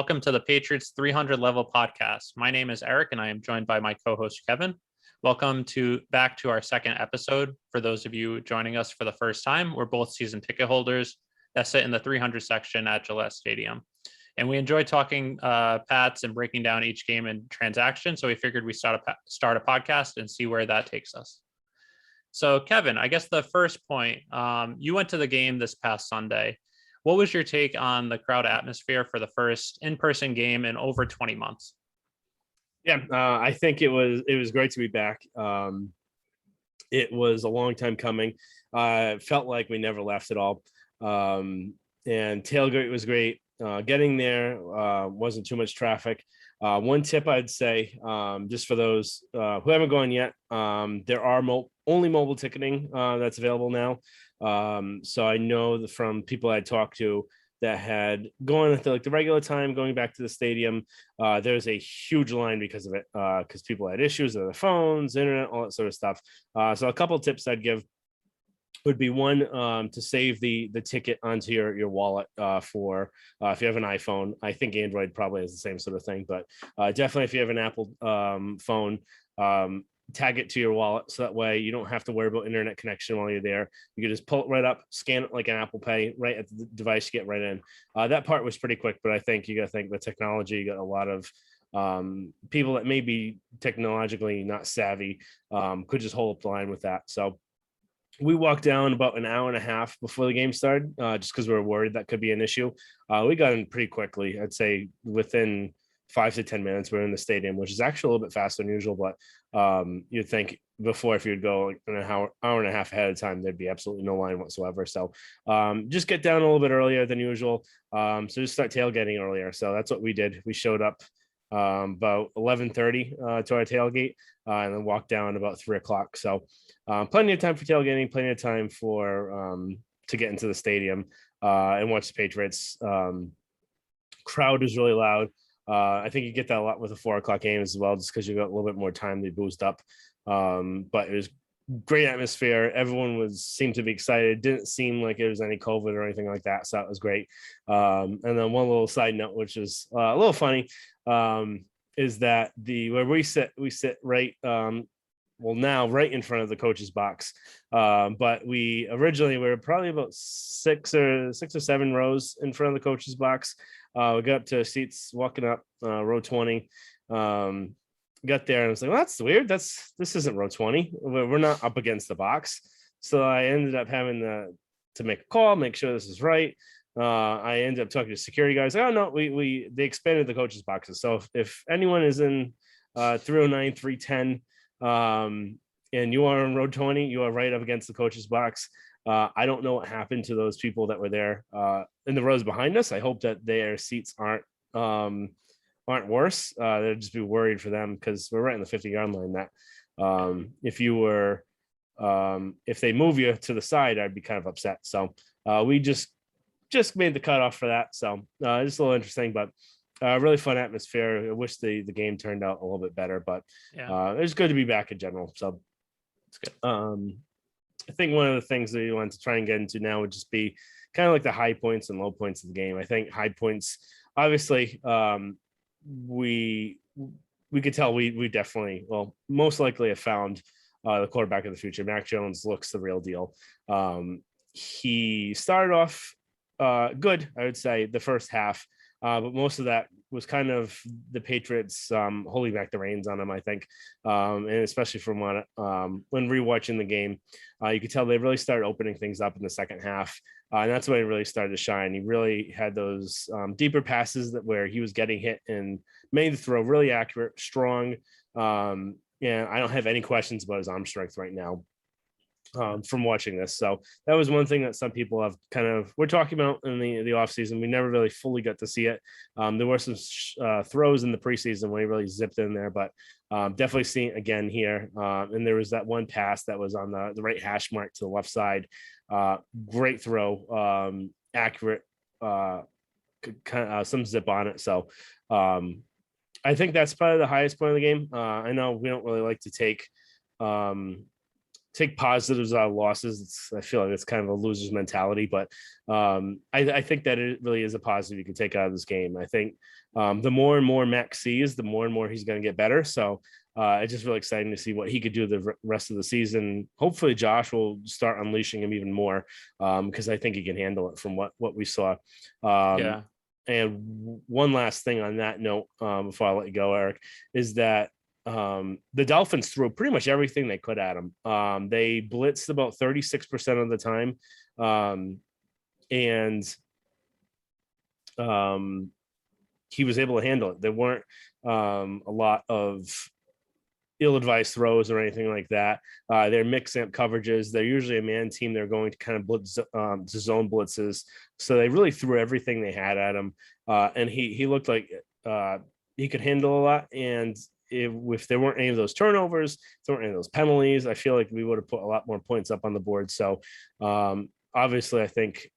welcome to the Patriots 300 Level Podcast. My name is Eric, and I am joined by my co-host Kevin. Welcome back to our second episode. For those of you joining us for the first time, we're both season ticket holders that sit in the 300 section at Gillette Stadium. And we enjoy talking Pats and breaking down each game and transaction. So we figured we start a podcast and see where that takes us. So Kevin, I guess the first point, you went to the game this past Sunday. What was your take on the crowd atmosphere for the first in-person game in over 20 months? Yeah, I think it was great to be back. It was a long time coming. It felt like we never left at all. And tailgate was great. Getting there wasn't too much traffic. One tip I'd say, just for those who haven't gone yet, there are only mobile ticketing that's available now. So I know from people I talked to that had gone at the regular time, going back to the stadium, there's a huge line because of it, because people had issues with their phones, internet, all that sort of stuff. So a couple of tips I'd give would be one, to save the ticket onto your wallet for if you have an iPhone. I think Android probably has the same sort of thing, but definitely if you have an Apple phone, tag it to your wallet so that way you don't have to worry about internet connection while you're there. You can just pull it right up, scan it like an Apple Pay right at the device, get right in. That part was pretty quick, but I think you got to think the technology. You got a lot of people that may be technologically not savvy could just hold up the line with that. So we walked down about an hour and a half before the game started, just because we were worried that could be an issue. We got in pretty quickly. I'd say within 5 to 10 minutes, we're in the stadium, which is actually a little bit faster than usual. But you'd think before, if you'd go an hour and a half ahead of time, there'd be absolutely no line whatsoever. So just get down a little bit earlier than usual. So just start tailgating earlier. So that's what we did. We showed up about 11:30 to our tailgate, and then walked down about 3:00. So plenty of time for tailgating, plenty of time for to get into the stadium and watch the Patriots. Crowd was really loud. I think you get that a lot with the 4:00 game as well, just because you got a little bit more time to boost up. But it was great atmosphere. Everyone seemed to be excited. Didn't seem like there was any COVID or anything like that, so that was great. And then one little side note, which is a little funny, is that where we sit right, now right in front of the coach's box. But we were probably about six or seven rows in front of the coach's box. We got up to seats, walking up row 20. Got there and I was like, well, that's weird. This isn't row 20. We're not up against the box. So I ended up having to make a call, make sure this is right. I ended up talking to security guys. Oh no, they expanded the coaches boxes. So if anyone is in 309, 310, and you are in row 20, you are right up against the coaches box. I don't know what happened to those people that were there in the rows behind us. I hope that their seats aren't worse. They'd just be worried for them, because we're right in the 50-yard line. That if they move you to the side, I'd be kind of upset. So we just made the cutoff for that. So just a little interesting, but really fun atmosphere. I wish the game turned out a little bit better, but it was good to be back in general. So it's good. I think one of the things that you want to try and get into now would just be kind of like the high points and low points of the game. I think high points, obviously, we could tell we definitely, most likely have found the quarterback of the future. Mac Jones looks the real deal. He started off good, I would say, the first half, but most of that was kind of the Patriots holding back the reins on him, I think, and especially from when rewatching the game, you could tell they really started opening things up in the second half, and that's when he really started to shine. He really had those deeper passes where he was getting hit and made the throw really accurate, strong, and I don't have any questions about his arm strength right now. From watching this. So that was one thing that some people have we're talking about in the off season. We never really fully got to see it. There were some throws in the preseason when he really zipped in there, but definitely seeing it again here. And there was that one pass that was on the right hash mark to the left side. Great throw, accurate, some zip on it. So I think that's probably the highest point of the game. I know we don't really like to take take positives out of losses. I feel like it's kind of a loser's mentality, but I think that it really is a positive you can take out of this game. I think the more and more Mac sees, the more and more he's going to get better. So it's just really exciting to see what he could do the rest of the season. Hopefully Josh will start unleashing him even more because I think he can handle it from what we saw. Yeah. And one last thing on that note, before I let you go, Eric, is that the Dolphins threw pretty much everything they could at him. They blitzed about 36% of the time. And he was able to handle it. There weren't a lot of ill-advised throws or anything like that. They're mix-amp coverages. They're usually a man team. They're going to kind of blitz to zone blitzes. So they really threw everything they had at him. And he looked like he could handle a lot. And if there weren't any of those turnovers, if there weren't any of those penalties, I feel like we would have put a lot more points up on the board. So obviously, I think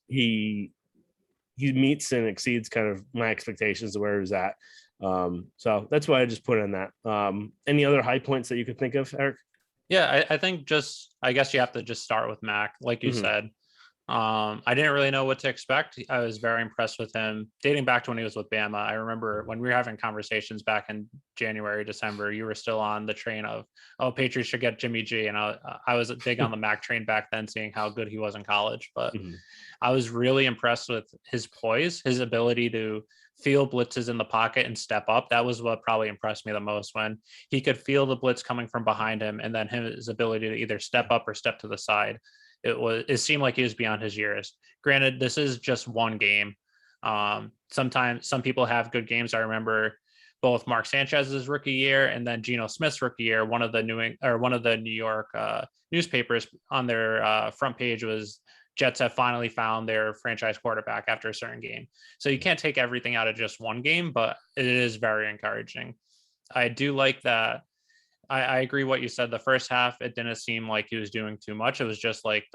he meets and exceeds kind of my expectations of where he was at. So that's why I just put in that. Any other high points that you could think of, Eric? Yeah, I think I guess you have to just start with Mac, like you said. I didn't really know what to expect. I was very impressed with him dating back to when he was with Bama. I remember when we were having conversations back in January, December, you were still on the train of, oh, Patriots should get Jimmy G. And I was big on the Mac train back then, seeing how good he was in college. But I was really impressed with his poise, his ability to feel blitzes in the pocket and step up. That was what probably impressed me the most, when he could feel the blitz coming from behind him, and then his ability to either step up or step to the side. It seemed like he was beyond his years. Granted, this is just one game. Sometimes some people have good games. I remember both Mark Sanchez's rookie year and then Geno Smith's rookie year. One of the New York newspapers on their front page was, Jets have finally found their franchise quarterback after a certain game. So you can't take everything out of just one game, but it is very encouraging. I do like that. I agree what you said. The first half, it didn't seem like he was doing too much. It was just like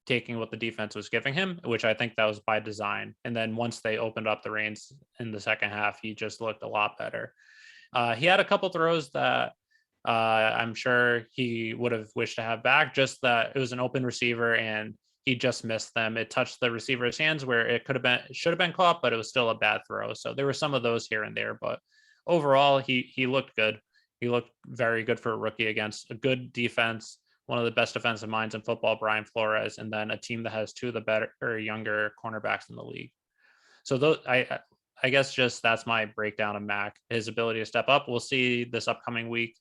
taking what the defense was giving him, which I think that was by design. And then once they opened up the reins in the second half, he just looked a lot better. He had a couple throws that I'm sure he would have wished to have back, just that it was an open receiver and he just missed them. It touched the receiver's hands where it should have been caught, but it was still a bad throw. So there were some of those here and there, but overall he looked good. He looked very good for a rookie against a good defense, one of the best defensive minds in football, Brian Flores, and then a team that has two of the better or younger cornerbacks in the league. So those, I guess just that's my breakdown of Mac, his ability to step up. We'll see this upcoming week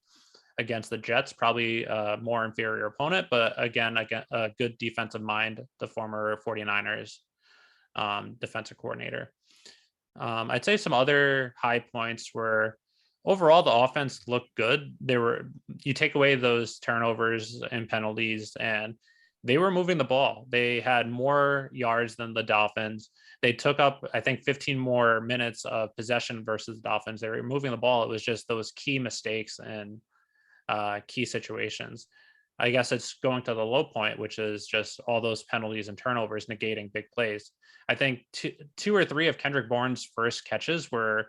against the Jets, probably a more inferior opponent, but again, a good defensive mind, the former 49ers defensive coordinator. I'd say some other high points were, overall, the offense looked good. You take away those turnovers and penalties, and they were moving the ball. They had more yards than the Dolphins. They took up, I think, 15 more minutes of possession versus the Dolphins. They were moving the ball. It was just those key mistakes and key situations. I guess it's going to the low point, which is just all those penalties and turnovers negating big plays. I think two or three of Kendrick Bourne's first catches were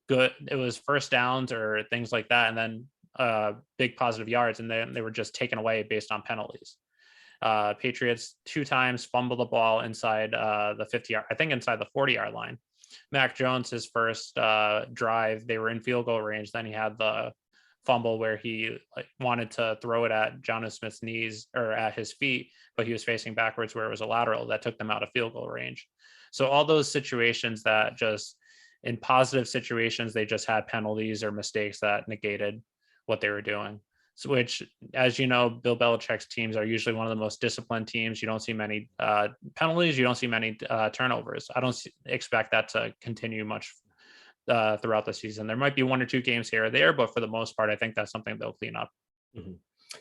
good. It was first downs or things like that, and then big positive yards, and then they were just taken away based on penalties. Patriots 2 times fumbled the ball inside the 50-yard, I think inside the 40-yard line. Mac Jones, his first drive, they were in field goal range. Then he had the fumble where he wanted to throw it at Jonnu Smith's knees or at his feet, but he was facing backwards where it was a lateral that took them out of field goal range. So all those situations that just, in positive situations, they just had penalties or mistakes that negated what they were doing. So, which, as you know, Bill Belichick's teams are usually one of the most disciplined teams. You don't see many penalties. You don't see many turnovers. I don't expect that to continue much throughout the season. There might be 1 or 2 games here or there, but for the most part, I think that's something they'll clean up. Mm-hmm.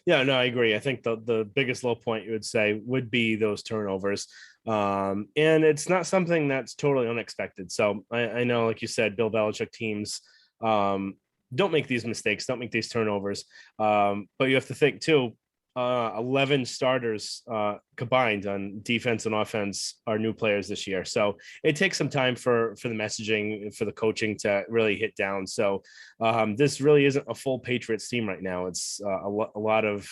Yeah, no, I agree. I think the biggest low point you would say would be those turnovers. And it's not something that's totally unexpected. So I know, like you said, Bill Belichick teams don't make these mistakes, don't make these turnovers. But you have to think too, 11 starters combined on defense and offense are new players this year. So it takes some time for the messaging, for the coaching to really hit down. So this really isn't a full Patriots team right now. It's a lot of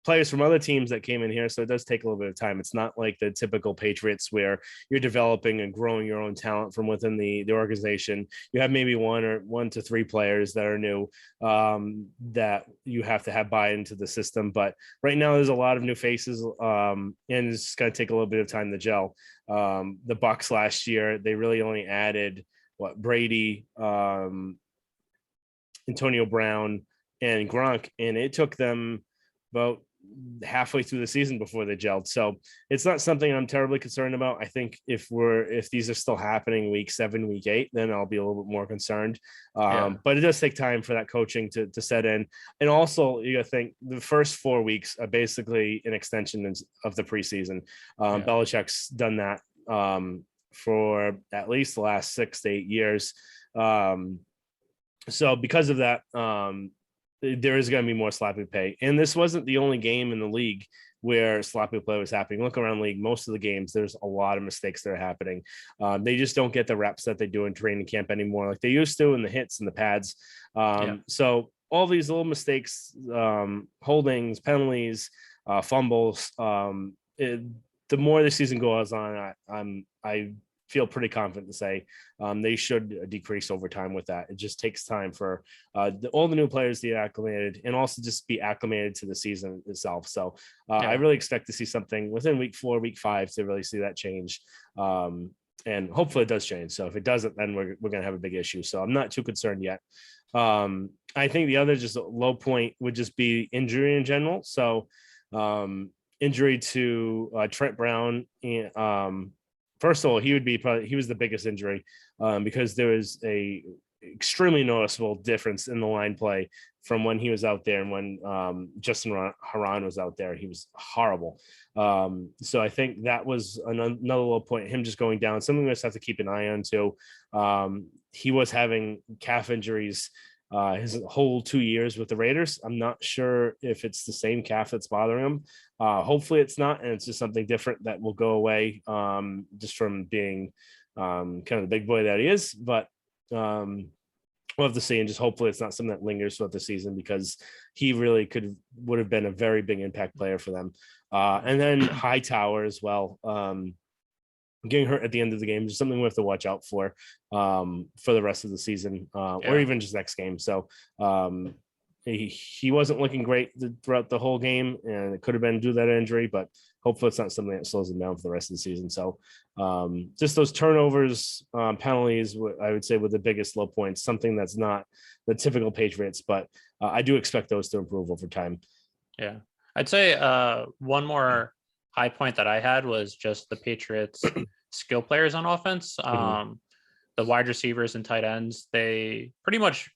players from other teams that came in here. So it does take a little bit of time. It's not like the typical Patriots where you're developing and growing your own talent from within the organization. You have maybe one to three players that are new that you have to have buy into the system. But right now there's a lot of new faces and it's going to take a little bit of time to gel. The Bucs last year, they really only added Brady, Antonio Brown, and Gronk, and it took them about halfway through the season before they gelled. So it's not something I'm terribly concerned about. I think if these are still happening week 7, week 8, then I'll be a little bit more concerned. But it does take time for that coaching to set in. And also you gotta think the first 4 weeks are basically an extension of the preseason. Belichick's done that for at least the last 6 to 8 years. So because of that, there is going to be more sloppy play. And this wasn't the only game in the league where sloppy play was happening. Look around the league, most of the games, there's a lot of mistakes that are happening. They just don't get the reps that they do in training camp anymore, like they used to in the hits and the pads. So all these little mistakes, holdings, penalties, fumbles, the more the season goes on, I feel pretty confident to say they should decrease over time with that. It just takes time for all the new players to get acclimated and also just be acclimated to the season itself. So I really expect to see something within week 4, week 5 to really see that change. And hopefully it does change. So if it doesn't, then we're going to have a big issue. So I'm not too concerned yet. I think the other just low point would just be injury in general. So injury to Trent Brown and first of all, he was the biggest injury because there was a extremely noticeable difference in the line play from when he was out there and when Justin Haran was out there. He was horrible. So I think that was another little point, him just going down, something we just have to keep an eye on too. He was having calf injuries his whole 2 years with the Raiders. I'm not sure if it's the same calf that's bothering him. Hopefully it's not, and it's just something different that will go away just from being kind of the big boy that he is. But we'll have to see, and just hopefully it's not something that lingers throughout the season because he really would have been a very big impact player for them. And then Hightower as well. Getting hurt at the end of the game is something we have to watch out for the rest of the season or even just next game. So he wasn't looking great throughout the whole game, and it could have been due to that injury, but hopefully it's not something that slows him down for the rest of the season. So just those turnovers, penalties, I would say were the biggest low points, something that's not the typical Patriots, but I do expect those to improve over time. Yeah. I'd say one more high point that I had was just the Patriots skill players on offense. The wide receivers and tight ends, they pretty much,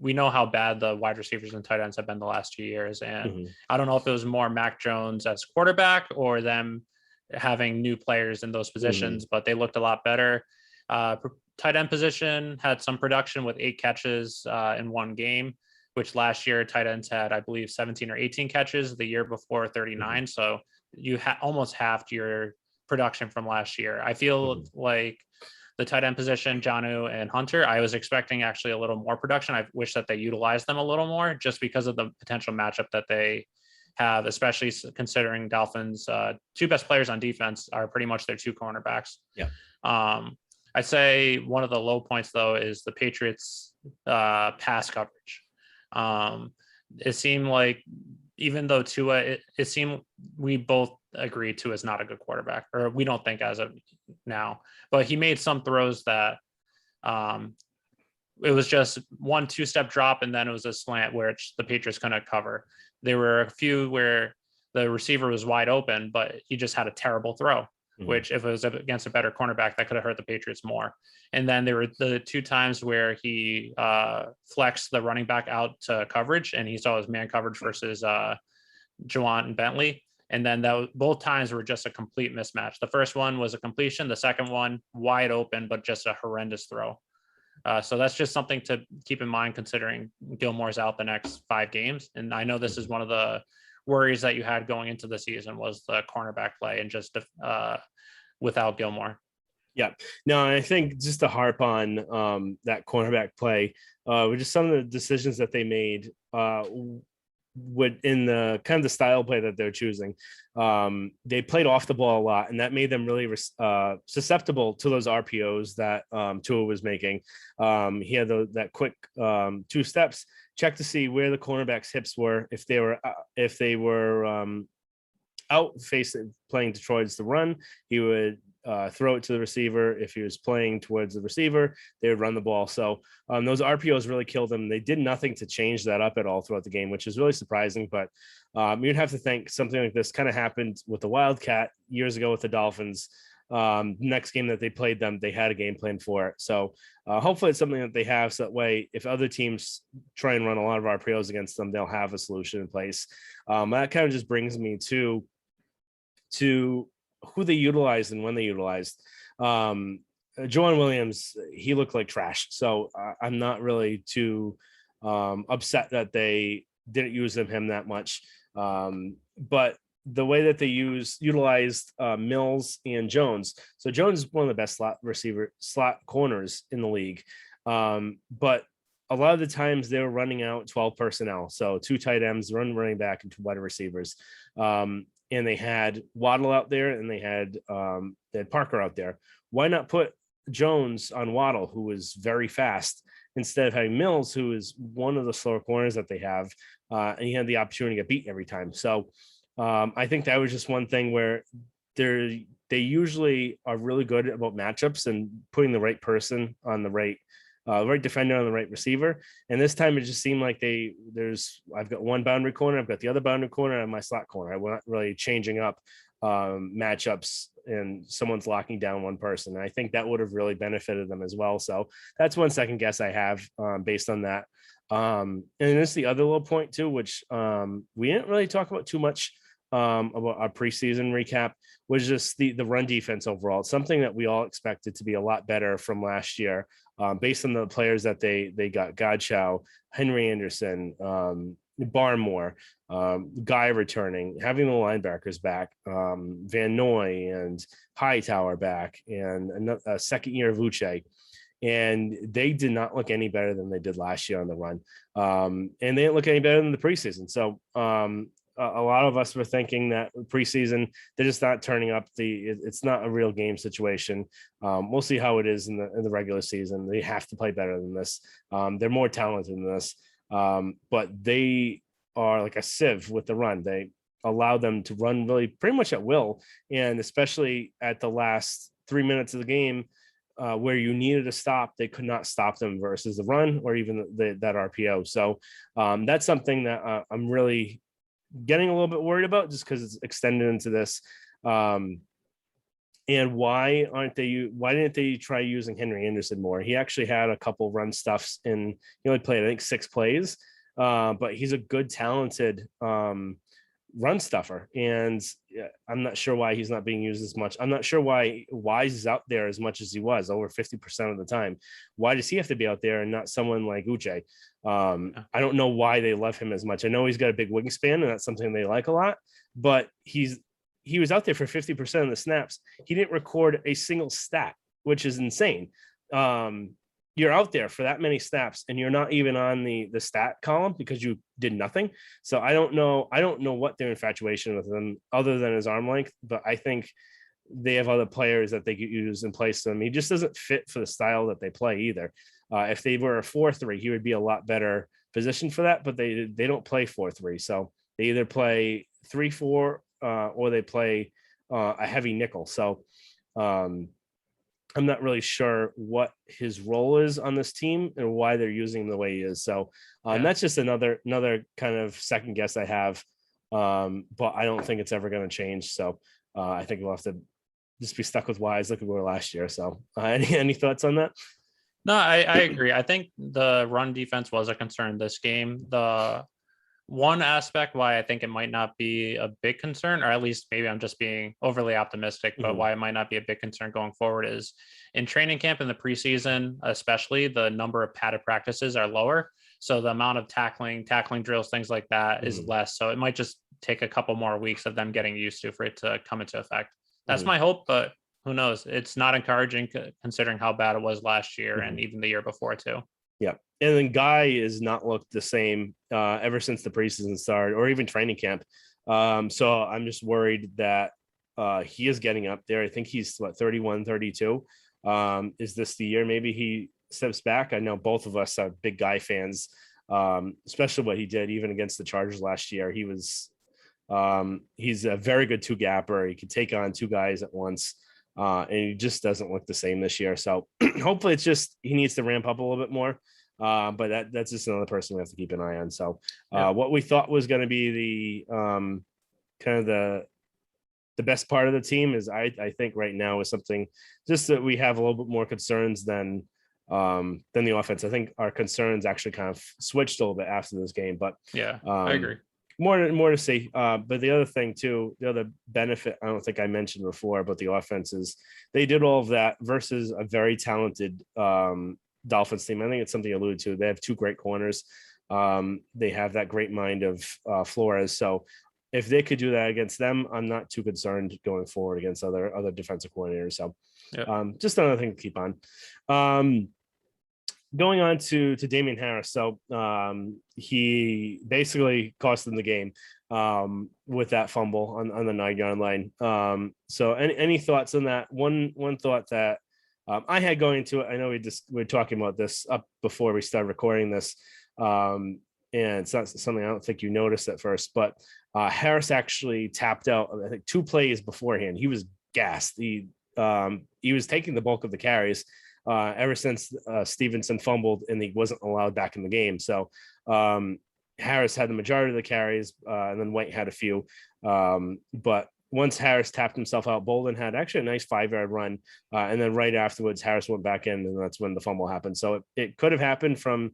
we know how bad the wide receivers and tight ends have been the last 2 years. And I don't know if it was more Mac Jones as quarterback or them having new players in those positions, but they looked a lot better. Tight end position had some production with 8 catches in one game, which last year tight ends had, I believe, 17 or 18 catches, the year before 39. So you almost halved your production from last year. I feel like the tight end position, Jonnu and Hunter, I was expecting actually a little more production. I wish that they utilized them a little more just because of the potential matchup that they have, especially considering Dolphins' 2 best players on defense are pretty much their 2 cornerbacks. Yeah. I'd say one of the low points, though, is the Patriots' pass coverage. It seemed like even though Tua, it seemed we both agree Tua is not a good quarterback, or we don't think as of now, but he made some throws that it was just 1-2 step drop, and then it was a slant where the Patriots couldn't cover. There were a few where the receiver was wide open, but he just had a terrible throw, which if it was against a better cornerback, that could have hurt the Patriots more. And then there were the 2 times where he flexed the running back out to coverage, and he saw his man coverage versus Juwan and Bentley. And then both times were just a complete mismatch. The first one was a completion. The second one, wide open, but just a horrendous throw. So that's just something to keep in mind considering Gilmore's out the next 5 games. And I know this is one of the worries that you had going into the season was the cornerback play and just without Gilmore. Yeah, no, I think just to harp on that cornerback play, with just some of the decisions that they made, would in the kind of the style play that they're choosing, they played off the ball a lot, and that made them really susceptible to those RPOs that Tua was making. He had that quick 2 steps, check to see where the cornerback's hips were, if they were out facing playing towards the run, he would throw it to the receiver. If he was playing towards the receiver, they would run the ball. So those RPOs really killed them. They did nothing to change that up at all throughout the game, which is really surprising. But you'd have to think something like this kind of happened with the Wildcat years ago with the Dolphins. Next game that they played them, they had a game plan for it. So hopefully it's something that they have. So that way, if other teams try and run a lot of RPOs against them, they'll have a solution in place. That kind of just brings me to who they utilized and when they utilized. Joanne Williams, he looked like trash. So I'm not really too upset that they didn't use him that much. But the way that they utilized Mills and Jones. So Jones is one of the best slot corners in the league. But a lot of the times they were running out 12 personnel. So 2 tight ends, one running back, and 2 wide receivers. And they had Waddle out there, and they had Parker out there. Why not put Jones on Waddle, who is very fast, instead of having Mills, who is one of the slower corners that they have, and he had the opportunity to get beat every time. So I think that was just one thing where they usually are really good about matchups and putting the right person on the right defender on the right receiver. And this time it just seemed like I've got one boundary corner, I've got the other boundary corner, and my slot corner. I'm not really changing up matchups and someone's locking down one person. And I think that would have really benefited them as well. So that's one second guess I have based on that. And this is the other little point too, which we didn't really talk about too much about our preseason recap, was just the run defense overall. It's something that we all expected to be a lot better from last year, based on the players that they got: Godchow, Henry Anderson, Barmore, Guy returning, having the linebackers back, Van Noy and Hightower back, and a second year of Uche. And they did not look any better than they did last year on the run. And they didn't look any better than the preseason. So a lot of us were thinking that preseason, they're just not turning up. It's not a real game situation. We'll see how it is in the regular season. They have to play better than this. They're more talented than this. But they are like a sieve with the run. They allow them to run really pretty much at will. And especially at the last 3 minutes of the game, where you needed to stop, they could not stop them versus the run or even that RPO. So that's something that I'm really getting a little bit worried about, just because it's extended into this. And why didn't they try using Henry Anderson more? He actually had a couple run stuffs he only played, I think, 6 plays, but he's a good, talented run stuffer. And I'm not sure why he's not being used as much. I'm not sure why Wise is out there as much as he was, over 50% of the time. Why does he have to be out there and not someone like Uche? I don't know why they love him as much. I know he's got a big wingspan, and that's something they like a lot, but he was out there for 50% of the snaps. He didn't record a single stat, which is insane. You're out there for that many snaps and you're not even on the stat column because you did nothing. So I don't know what their infatuation with him other than his arm length, but I think they have other players that they could use in place of him. He just doesn't fit for the style that they play either. If they were a 4-3, he would be a lot better positioned for that, but they don't play 4-3. So they either play 3-4 or they play a heavy nickel. So I'm not really sure what his role is on this team and why they're using him the way he is. So that's just another kind of second guess I have. But I don't think it's ever going to change. So I think we'll have to just be stuck with Wise like we were last year. So any thoughts on that? No, I agree. I think the run defense was a concern this game. one aspect why I think it might not be a big concern, or at least maybe I'm just being overly optimistic, but why it might not be a big concern going forward is in training camp in the preseason, especially the number of padded practices are lower. So the amount of tackling drills, things like that is less. So it might just take a couple more weeks of them getting used to for it to come into effect. That's my hope, but who knows? It's not encouraging considering how bad it was last year and even the year before too. Yeah. And then Guy has not looked the same ever since the preseason started or even training camp. So I'm just worried that he is getting up there. I think he's 31, 32. Is this the year maybe he steps back? I know both of us are big Guy fans, especially what he did even against the Chargers last year. He's a very good two gapper. He can take on two guys at once. And he just doesn't look the same this year. So hopefully it's just he needs to ramp up a little bit more. But that's just another person we have to keep an eye on. So what we thought was going to be the kind of the best part of the team is I think right now is something just that we have a little bit more concerns than the offense. I think our concerns actually kind of switched a little bit after this game. But yeah, I agree. More to see. But the other thing too, the other benefit I don't think I mentioned before about the offense is they did all of that versus a very talented Dolphins team. I think it's something you alluded to. They have two great corners. They have that great mind of Flores. So if they could do that against them, I'm not too concerned going forward against other defensive coordinators. So just another thing to keep on. Going on to Damian Harris. So he basically cost them the game with that fumble on the 9-yard line. So any thoughts on that? One thought that I had going into it, I know we were talking about this up before we started recording this. And it's not something I don't think you noticed at first, but Harris actually tapped out, I think 2 plays beforehand. He was gassed. He was taking the bulk of the carries ever since Stevenson fumbled and he wasn't allowed back in the game. So Harris had the majority of the carries and then White had a few. But once Harris tapped himself out, Bolden had actually a nice 5-yard run. And then right afterwards, Harris went back in and that's when the fumble happened. So it could have happened from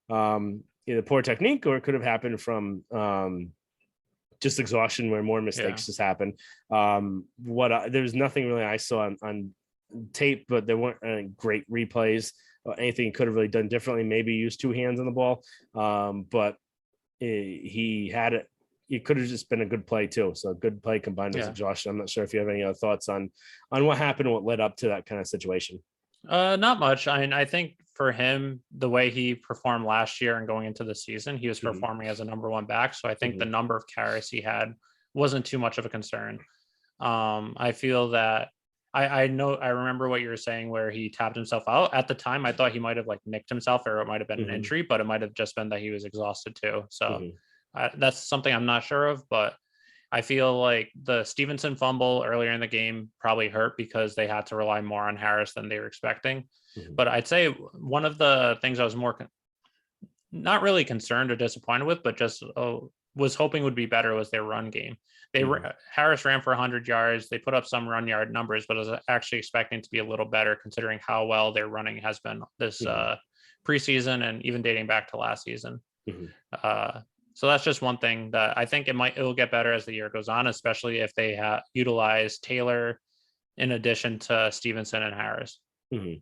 either poor technique or it could have happened from just exhaustion where more mistakes just happen. There was nothing really I saw on tape, but there weren't great replays or anything he could have really done differently. Maybe used 2 hands on the ball. But he had it. It could have just been a good play too. So a good play combined with exhaustion. I'm not sure if you have any other thoughts on what happened, what led up to that kind of situation. Not much. I mean, I think for him, the way he performed last year and going into the season, he was performing as a number 1 back. So I think the number of carries he had wasn't too much of a concern. I feel that I remember what you were saying where he tapped himself out. At the time, I thought he might have nicked himself or it might have been an injury, but it might have just been that he was exhausted too. So that's something I'm not sure of, but I feel like the Stevenson fumble earlier in the game probably hurt because they had to rely more on Harris than they were expecting. But I'd say one of the things I was more not really concerned or disappointed with, but just was hoping would be better was their run game. Harris ran for 100 yards. They put up some run yard numbers, but I was actually expecting to be a little better considering how well their running has been this preseason and even dating back to last season. So that's just one thing that I think it'll get better as the year goes on, especially if they utilize Taylor in addition to Stevenson and Harris. And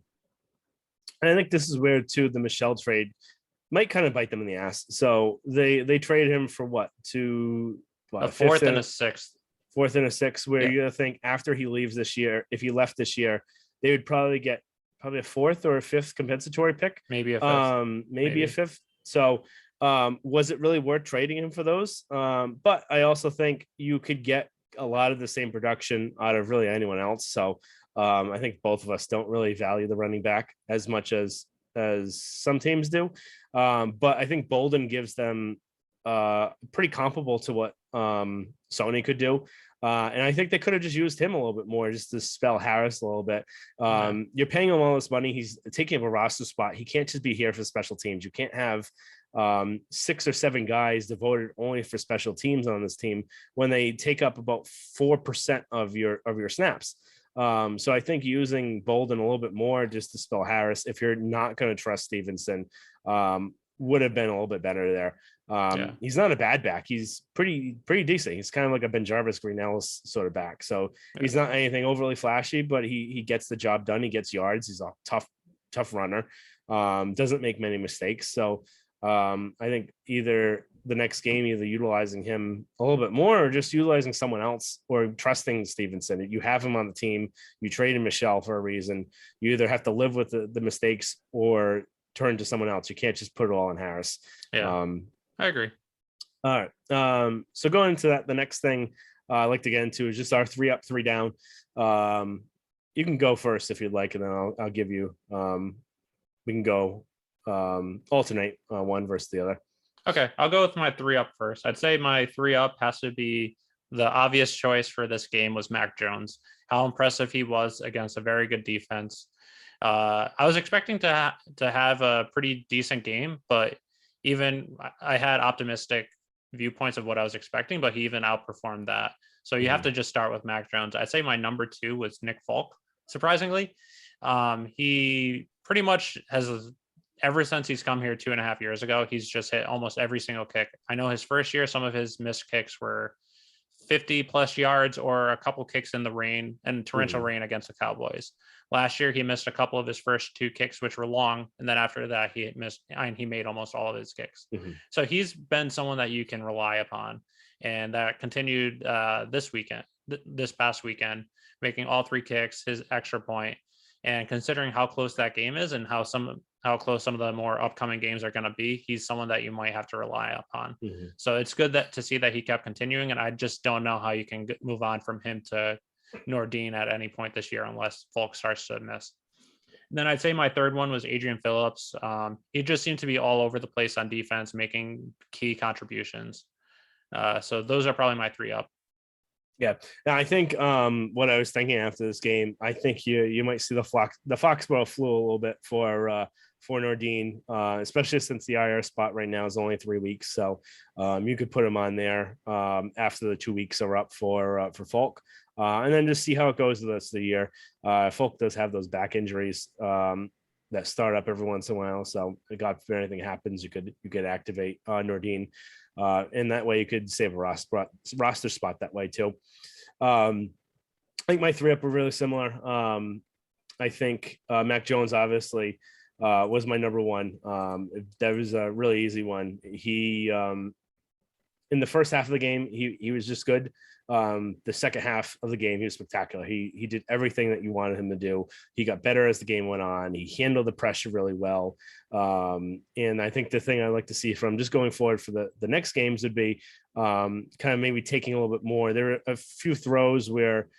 I think this is where too the Michelle trade might kind of bite them in the ass. So they traded him for what? A 4th and a 6th. 4th and a 6th, where you're gonna think after he leaves this year, if he left this year, they would probably get a 4th or a 5th compensatory pick. Maybe a 5th. Maybe a 5th. So was it really worth trading him for those? But I also think you could get a lot of the same production out of really anyone else. So I think both of us don't really value the running back as much as some teams do. But I think Bolden gives them pretty comparable to what Sony could do. And I think they could have just used him a little bit more just to spell Harris a little bit. You're paying him all this money. He's taking up a roster spot. He can't just be here for special teams. You can't have 6 or 7 guys devoted only for special teams on this team when they take up about 4% of your snaps. So I think using Bolden a little bit more just to spell Harris, if you're not going to trust Stevenson, would have been a little bit better there. Yeah. He's not a bad back. He's pretty decent. He's kind of like a Ben Jarvis, Green Ellis sort of back. So he's not anything overly flashy, but he gets the job done. He gets yards. He's a tough runner. Doesn't make many mistakes. So I think either the next game, either utilizing him a little bit more or just utilizing someone else or trusting Stevenson. You have him on the team. You traded Michelle for a reason. You either have to live with the mistakes or turn to someone else. You can't just put it all in Harris. Yeah. I agree. All right. So going into that, the next thing I'd like to get into is just our 3 up, 3 down. You can go first if you'd like, and then I'll give you. We can go alternate one versus the other. Okay, I'll go with my 3 up first. I'd say my 3 up has to be the obvious choice for this game was Mac Jones. How impressive he was against a very good defense. I was expecting to have a pretty decent game, but even I had optimistic viewpoints of what I was expecting, but he even outperformed that. So you have to just start with Mac Jones. I'd say my number 2 was Nick Folk, surprisingly. He pretty much has, ever since he's come here 2.5 years ago, he's just hit almost every single kick. I know his first year, some of his missed kicks were 50 plus yards or a couple kicks in the rain and torrential rain against the Cowboys. Last year, he missed a couple of his first 2 kicks, which were long. And then after that, he made almost all of his kicks. So he's been someone that you can rely upon. And that continued this past weekend, making all 3 kicks, his extra point. And considering how close that game is and how close some of the more upcoming games are going to be, he's someone that you might have to rely upon. So it's good to see that he kept continuing. And I just don't know how you can move on from him to Nordine at any point this year, unless Folk starts to miss. And then I'd say my 3rd one was Adrian Phillips. He just seemed to be all over the place on defense, making key contributions. So those are probably my 3 up. Yeah. Now I think what I was thinking after this game, I think you might see the Foxborough flu a little bit for Nordine, especially since the IR spot right now is only 3 weeks. So you could put him on there after the 2 weeks are up for Folk. And then just see how it goes the rest of the year. Folk does have those back injuries that start up every once in a while. So God forbid anything happens, you could activate Nordine. And that way you could save a roster spot that way too. I think my 3 up were really similar. I think Mac Jones obviously was my number 1. That was a really easy one. He in the first half of the game, he was just good. The second half of the game, he was spectacular. He did everything that you wanted him to do. He got better as the game went on. He handled the pressure really well. And I think the thing I'd like to see from just going forward for the next games would be kind of maybe taking a little bit more. There were a few throws where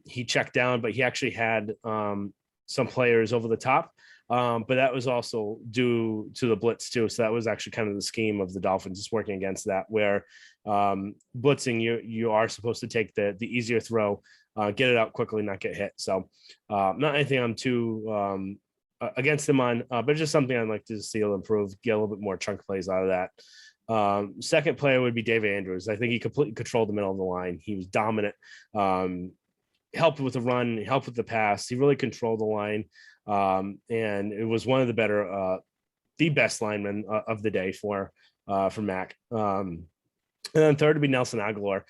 he checked down, but he actually had some players over the top. But that was also due to the blitz too. So that was actually kind of the scheme of the Dolphins, just working against that, where blitzing, you are supposed to take the easier throw, get it out quickly, not get hit. So not anything I'm too against him on, but just something I'd like to see him improve, get a little bit more chunk plays out of that. Second player would be David Andrews. I think he completely controlled the middle of the line. He was dominant, helped with the run, helped with the pass. He really controlled the line. And it was one of the best linemen of the day for Mac. And then third would be Nelson Aguilar.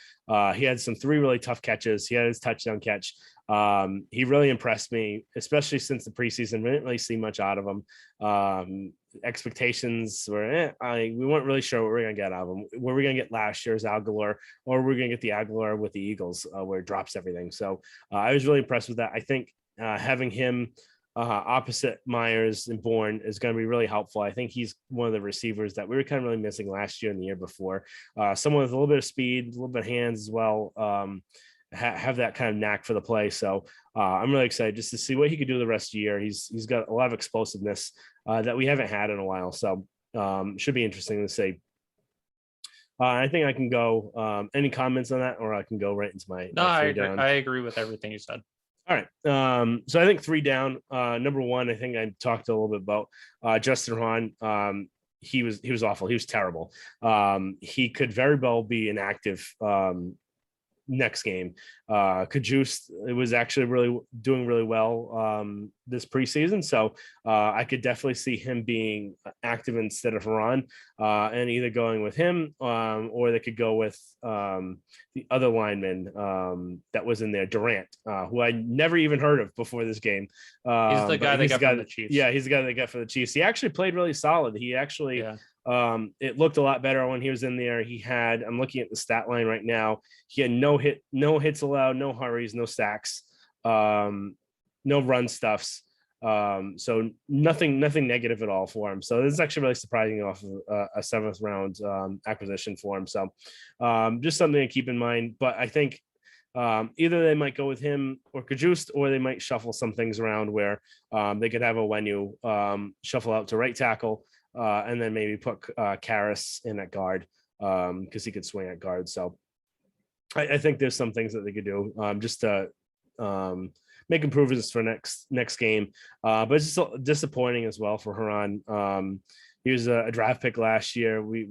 He had 3 really tough catches. He had his touchdown catch. He really impressed me, especially since the preseason. We didn't really see much out of him. Expectations were, we weren't really sure what we are going to get out of him. Were we going to get last year's Aguilar, or were we going to get the Aguilar with the Eagles, where it drops everything? So I was really impressed with that. I think having him opposite Myers and Bourne is going to be really helpful. I think he's one of the receivers that we were kind of really missing last year and the year before. Someone with a little bit of speed, a little bit of hands as well, have that kind of knack for the play. So I'm really excited just to see what he could do the rest of the year. He's got a lot of explosiveness that we haven't had in a while. So should be interesting to see. I think I can go. Any comments on that, or I can go right into my. No, I agree with everything you said. All right. So I think 3 down. Number 1, I think I talked a little bit about Justin Hahn. He was awful. He was terrible. He could very well be inactive next game. Kajus was actually really doing really well this preseason, so I could definitely see him being active instead of Haran, and either going with him or they could go with the other lineman that was in there, Durant, who I never even heard of before this game. He's the guy they got from the Chiefs. Yeah, he's the guy they got for the Chiefs. He actually played really solid. He actually it looked a lot better when he was in there. He had, I'm looking at the stat line right now, he had no hits allowed, no hurries, no sacks, no run stuffs. So nothing negative at all for him. So this is actually really surprising off of a 7th round acquisition for him. So just something to keep in mind. But I think either they might go with him or Kajust, or they might shuffle some things around where they could have a Wenu shuffle out to right tackle, and then maybe put Karras in at guard because he could swing at guard. So I think there's some things that they could do just to make improvements for next game. But it's just disappointing as well for Haran. He was a draft pick last year. We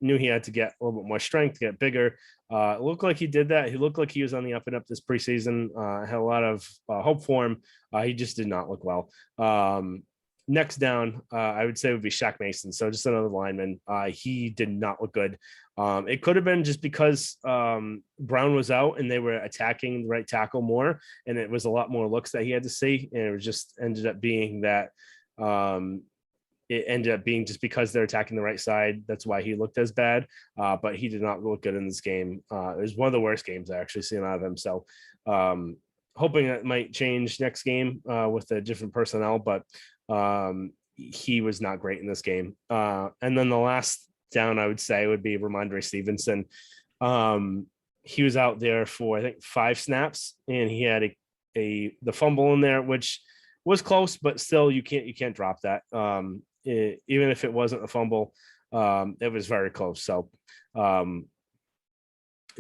knew he had to get a little bit more strength, get bigger. It looked like he did that. He looked like he was on the up and up this preseason. Had a lot of hope for him. He just did not look well. Next down, I would say would be Shaq Mason. So just another lineman. He did not look good. It could have been just because Brown was out and they were attacking the right tackle more, and it was a lot more looks that he had to see. And it was just ended up being that it ended up being just because they're attacking the right side. That's why he looked as bad. But he did not look good in this game. It was one of the worst games I actually seen out of him. So hoping that might change next game with a different personnel, but he was not great in this game. And then the last down I would say would be Ramondre Stevenson. He was out there for I think 5 snaps, and he had the fumble in there, which was close, but still you can't drop that. Even if it wasn't a fumble, it was very close. So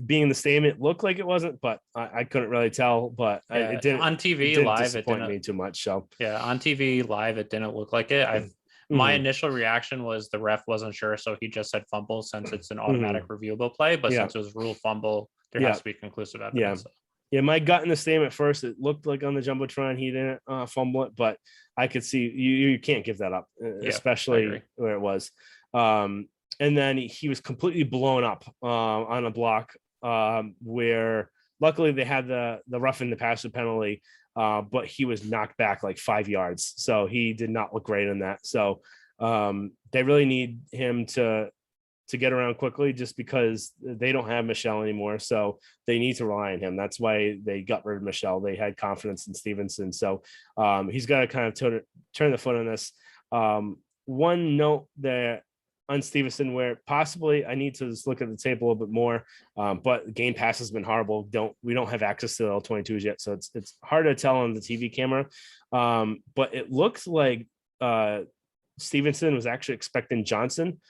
being the same, it looked like it wasn't, but I couldn't really tell. But it didn't on TV it live. Disappoint me too much. So on TV live, it didn't look like it. My initial reaction was the ref wasn't sure, so he just said fumble since it's an automatic reviewable play. But since it was ruled fumble, there has to be conclusive evidence. Yeah, my gut in the same at first, it looked like on the Jumbotron he didn't fumble it, but I could see you can't give that up, especially where it was. And then he was completely blown up on a block where luckily they had the roughing the passer penalty, but he was knocked back like 5 yards. So he did not look great in that. So they really need him to get around quickly just because they don't have Michelle anymore. So they need to rely on him. That's why they got rid of Michelle. They had confidence in Stevenson. So he's got to kind of turn the foot on this. One note that on Stevenson where possibly I need to just look at the tape a little bit more, but Game Pass has been horrible. We don't have access to the L22s yet. So it's hard to tell on the TV camera. But it looks like Stevenson was actually expecting Johnson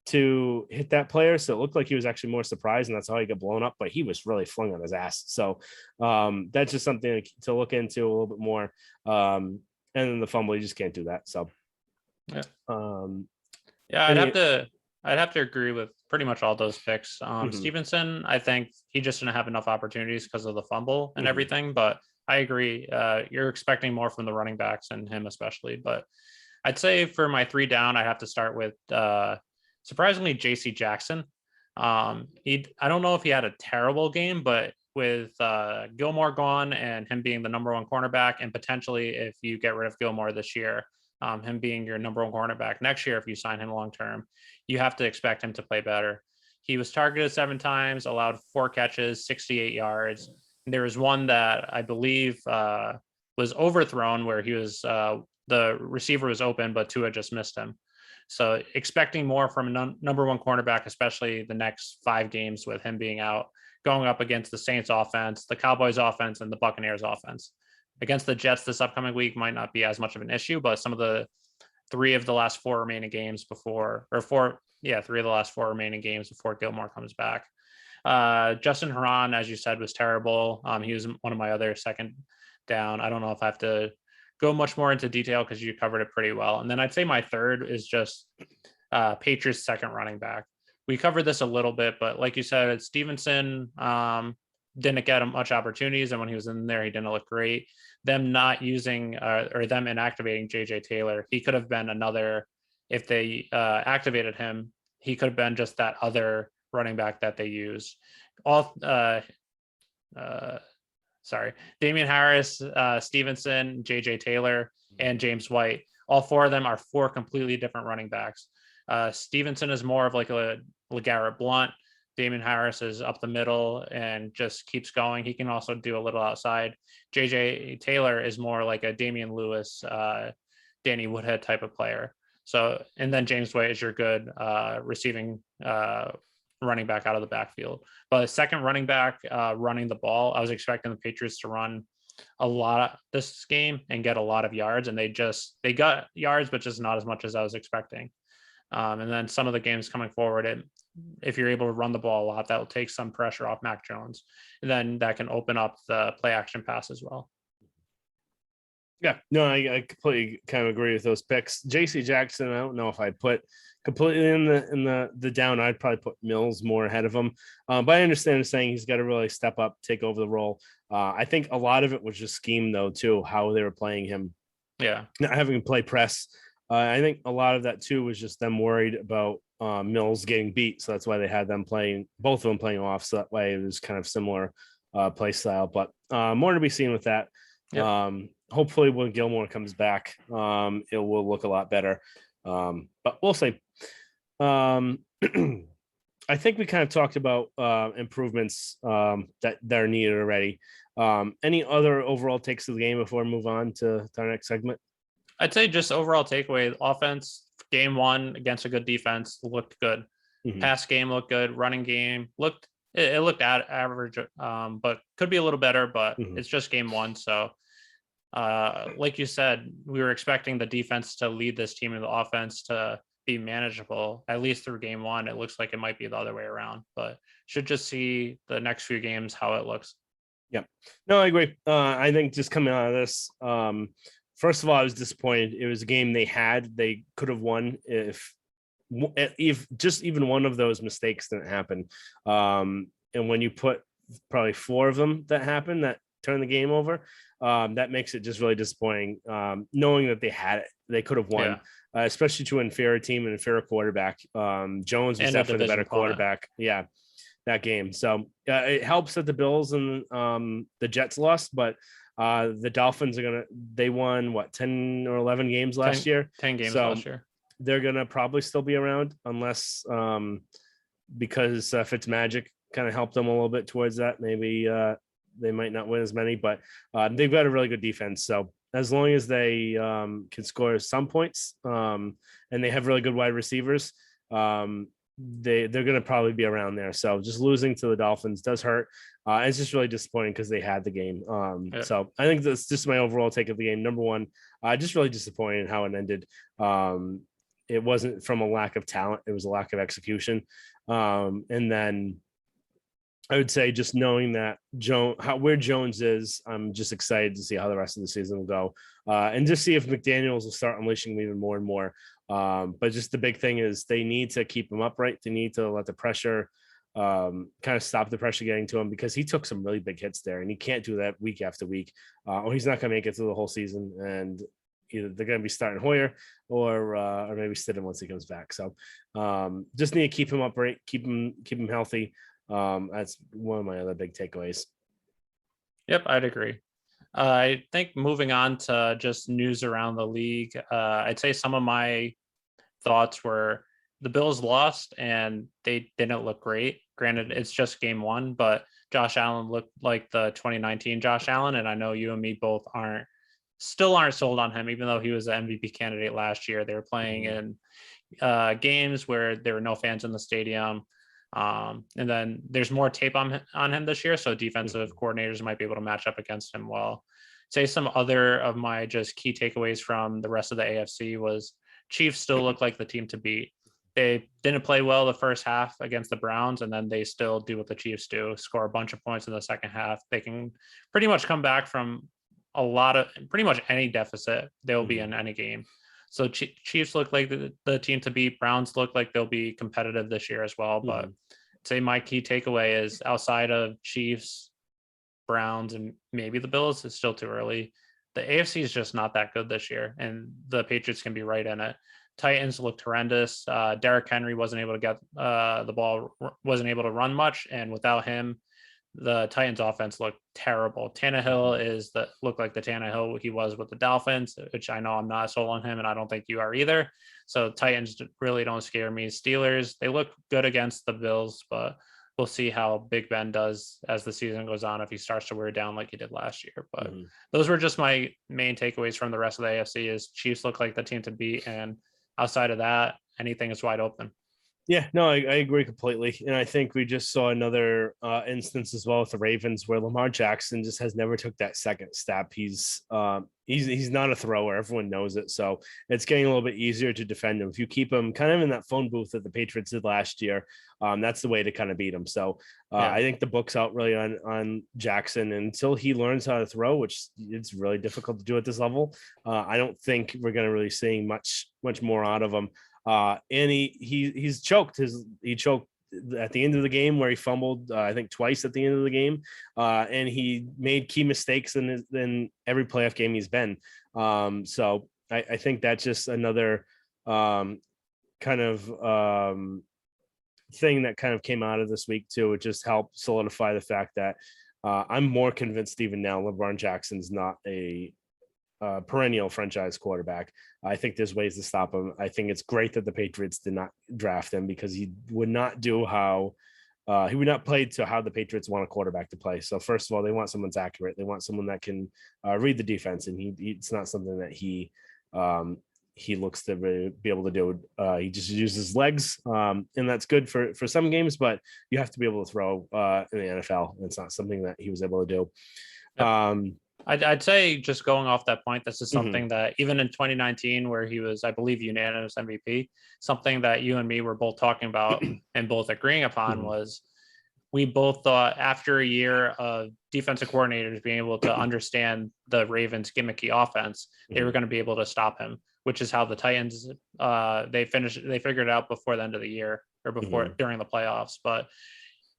to hit that player. So it looked like he was actually more surprised, and that's how he got blown up, but he was really flung on his ass. So that's just something to look into a little bit more. And then the fumble, you just can't do that. So I'd have to agree with pretty much all those picks. Stevenson, I think he just didn't have enough opportunities because of the fumble and everything, but I agree. You're expecting more from the running backs and him especially, but I'd say for my 3 down, I have to start with surprisingly JC Jackson. I don't know if he had a terrible game, but with Gilmore gone and him being the number 1 cornerback, and potentially if you get rid of Gilmore this year, him being your number 1 cornerback next year, if you sign him long-term, you have to expect him to play better. He was targeted 7 times, allowed 4 catches, 68 yards. And there was one that I believe was overthrown where he was the receiver was open, but Tua just missed him. So expecting more from a number 1 cornerback, especially the next 5 games with him being out, going up against the Saints offense, the Cowboys offense, and the Buccaneers offense. Against the Jets this upcoming week might not be as much of an issue, but some of the 3 of the last 4 remaining games before, or 3 of the last 4 remaining games before Gilmore comes back. Justin Haran, as you said, was terrible. He was one of my other second down. I don't know if I have to go much more into detail because you covered it pretty well. And then I'd say my third is just Patriots second running back. we covered this a little bit, but like you said, Stevenson didn't get much opportunities, and when he was in there, he didn't look great. Them not using or them inactivating JJ Taylor, he could have been another. If they activated him, he could have been just that other running back that they used. All Damian Harris, Stevenson, JJ Taylor, and James White. All four of them are four completely different running backs. Stevenson is more of like a LeGarrette Blount. Damian Harris is up the middle and just keeps going. He can also do a little outside. JJ Taylor is more like a Damian Lewis, Danny Woodhead type of player. So, and then James White is your good receiving running back out of the backfield. But second running back running the ball, I was expecting the Patriots to run a lot this game and get a lot of yards, and they got yards, but just not as much as I was expecting. And then some of the games coming forward, if you're able to run the ball a lot, that will take some pressure off Mac Jones, and then that can open up the play action pass as well. Yeah, no, I completely kind of agree with those picks. JC Jackson, I don't know if I put completely in the down. I'd probably put Mills more ahead of him, but I understand saying he's got to really step up, take over the role. I think a lot of it was just scheme though too, how they were playing him. Yeah, not having him play press. I think a lot of that too was just them worried about Mills getting beat, so that's why they had them playing, both of them playing off. So that way it was kind of similar play style, but more to be seen with that. Yep. Hopefully when Gilmore comes back, it will look a lot better. But we'll see. I think we kind of talked about improvements that are needed already. Any other overall takes of the game before we move on to our next segment? I'd say just overall takeaway: offense, game one against a good defense looked good. Mm-hmm. Pass game looked good. Running game looked average, but could be a little better. But it's just game one, so. Like you said, we were expecting the defense to lead this team and the offense to be manageable, at least through game one. It looks like it might be the other way around, but should just see the next few games how it looks. Yeah, no, I agree. I think just coming out of this, first of all, I was disappointed. It was a game they could have won if just even one of those mistakes didn't happen. And when you put probably four of them that happened that turn the game over, that makes it just really disappointing. Knowing that they could have won, especially to an inferior team and inferior quarterback. Jones was definitely the better quarterback. Yeah, that game. So it helps that the Bills and the Jets lost, but the Dolphins they won 10 or 11 games last year. 10 games last year. They're gonna probably still be around unless because Fitzmagic kind of helped them a little bit towards that. Maybe they might not win as many, but they've got a really good defense. So as long as they can score some points and they have really good wide receivers, they're going to probably be around there. So just losing to the Dolphins does hurt. It's just really disappointing because they had the game. So I think that's just my overall take of the game. Number one, just really disappointed in how it ended. It wasn't from a lack of talent. It was a lack of execution. And then I would say just knowing that where Jones is, I'm just excited to see how the rest of the season will go, and just see if McDaniels will start unleashing him even more and more. But just the big thing is they need to keep him upright. They need to let the pressure kind of stop the pressure getting to him, because he took some really big hits there, and he can't do that week after week, or he's not going to make it through the whole season. And either they're going to be starting Hoyer or maybe Stidham once he comes back. So just need to keep him upright, keep him healthy. That's one of my other big takeaways. Yep, I'd agree. I think moving on to just news around the league, I'd say some of my thoughts were the Bills lost and they didn't look great. Granted, it's just game one, but Josh Allen looked like the 2019 Josh Allen, and I know you and me both still aren't sold on him, even though he was the MVP candidate last year. They were playing in games where there were no fans in the stadium. And then there's more tape on him this year, so defensive coordinators might be able to match up against him well. Say some other of my just key takeaways from the rest of the AFC was Chiefs still look like the team to beat. They didn't play well the first half against the Browns, and then they still do what the Chiefs do, score a bunch of points in the second half. They can pretty much come back from pretty much any deficit. They'll be in any game. So Chiefs look like the team to beat. Browns look like they'll be competitive this year as well. But say my key takeaway is outside of Chiefs, Browns, and maybe the Bills, it's still too early. The AFC is just not that good this year, and the Patriots can be right in it. Titans looked horrendous. Derrick Henry wasn't able to get the ball, wasn't able to run much, and without him, the Titans offense looked terrible. Tannehill looked like the Tannehill he was with the Dolphins, which I know I'm not sold on him, and I don't think you are either. So Titans really don't scare me. Steelers, they look good against the Bills, but we'll see how Big Ben does as the season goes on if he starts to wear down like he did last year. But those were just my main takeaways from the rest of the AFC is Chiefs look like the team to beat, and outside of that, anything is wide open. Yeah, no, I agree completely. And I think we just saw another instance as well with the Ravens where Lamar Jackson just has never took that second step. He's not a thrower. Everyone knows it. So it's getting a little bit easier to defend him. If you keep him kind of in that phone booth that the Patriots did last year, that's the way to kind of beat him. So I think the book's out really on Jackson until he learns how to throw, which it's really difficult to do at this level. I don't think we're going to really seeing much more out of him. And he's choked. He choked at the end of the game where he fumbled, I think twice at the end of the game, and he made key mistakes in every playoff game he's been. So I think that's just another kind of thing that kind of came out of this week too. It just helped solidify the fact that I'm more convinced even now LeBron Jackson's not a perennial franchise quarterback. I think there's ways to stop him. I think it's great that the Patriots did not draft him because he would not play to how the Patriots want a quarterback to play. So first of all, they want someone that's accurate. They want someone that can read the defense, and it's not something that he looks to really be able to do. He just uses his legs, and that's good for some games, but you have to be able to throw in the NFL. It's not something that he was able to do. Yep. I'd say just going off that point, this is something that even in 2019, where he was, I believe, unanimous MVP, something that you and me were both talking about and both agreeing upon was we both thought after a year of defensive coordinators being able to understand the Ravens' gimmicky offense, they were going to be able to stop him, which is how the Titans, they figured it out before the end of the year or during the playoffs. But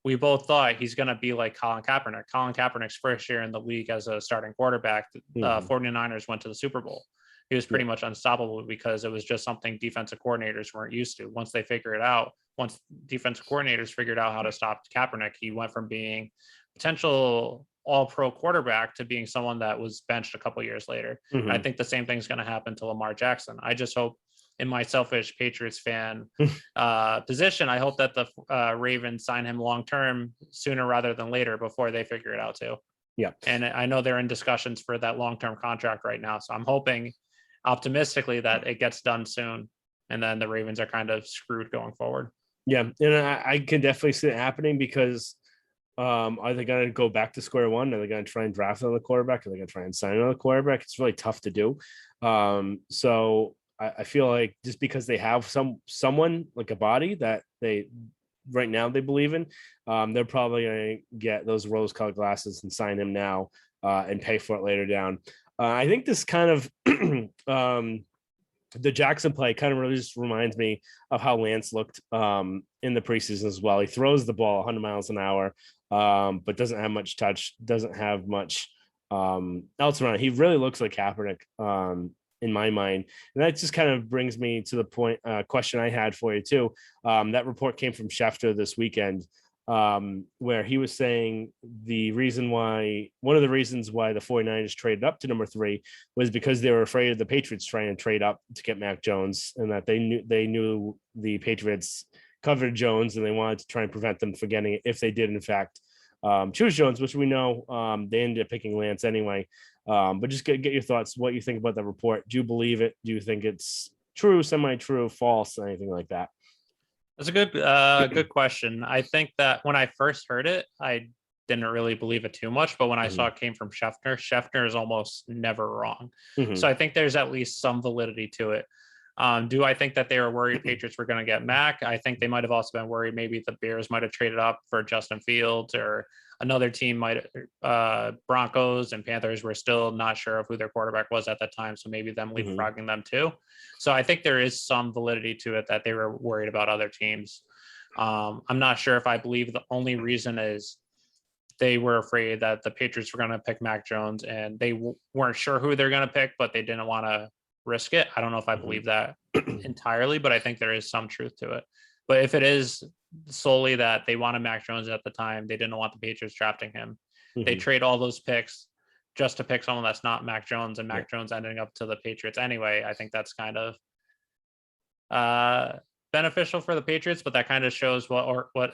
we both thought he's going to be like Colin Kaepernick. Colin Kaepernick's first year in the league as a starting quarterback, 49ers went to the Super Bowl. He was pretty much unstoppable because it was just something defensive coordinators weren't used to. Once defensive coordinators figured out how to stop Kaepernick, he went from being potential all-pro quarterback to being someone that was benched a couple years later. I think the same thing's going to happen to Lamar Jackson. I just hope, in my selfish Patriots fan position, I hope that the Ravens sign him long-term sooner rather than later before they figure it out too. Yeah. And I know they're in discussions for that long-term contract right now. So I'm hoping optimistically that it gets done soon. And then the Ravens are kind of screwed going forward. Yeah. And I can definitely see it happening because are they going to go back to square one? Are they going to try and draft another quarterback? Are they going to try and sign another quarterback? It's really tough to do. So I feel like just because they have someone like a body that they right now they believe in, they're probably going to get those rose-colored glasses and sign him now and pay for it later down. I think this kind of the Jackson play kind of really just reminds me of how Lance looked in the preseason as well. He throws the ball 100 miles an hour, but doesn't have much touch, doesn't have much else around. He really looks like Kaepernick in my mind. And that just kind of brings me to the point question I had for you too. That report came from Schefter this weekend, where he was saying one of the reasons why the 49ers traded up to number 3 was because they were afraid of the Patriots trying to trade up to get Mac Jones, and that they knew the Patriots covered Jones and they wanted to try and prevent them from getting it if they did in fact choose Jones, which we know they ended up picking Lance anyway. But just get your thoughts, what you think about that report. Do you believe it? Do you think it's true, semi-true, false, anything like that? That's a good question. I think that when I first heard it, I didn't really believe it too much, but when I saw it came from Schefter is almost never wrong. So I think there's at least some validity to it. Do I think that they were worried Patriots were going to get Mac? I think they might have also been worried maybe the Bears might have traded up for Justin Fields, or another team might, Broncos and Panthers were still not sure of who their quarterback was at that time. So maybe them leapfrogging them too. So I think there is some validity to it that they were worried about other teams. I'm not sure if I believe the only reason is they were afraid that the Patriots were going to pick Mac Jones and they weren't sure who they're going to pick, but they didn't want to risk it. I don't know if I believe that entirely, but I think there is some truth to it. But if it is solely that they wanted Mac Jones at the time, they didn't want the Patriots drafting him. They trade all those picks just to pick someone that's not Mac Jones, and Mac Jones ending up to the Patriots anyway. I think that's kind of beneficial for the Patriots, but that kind of shows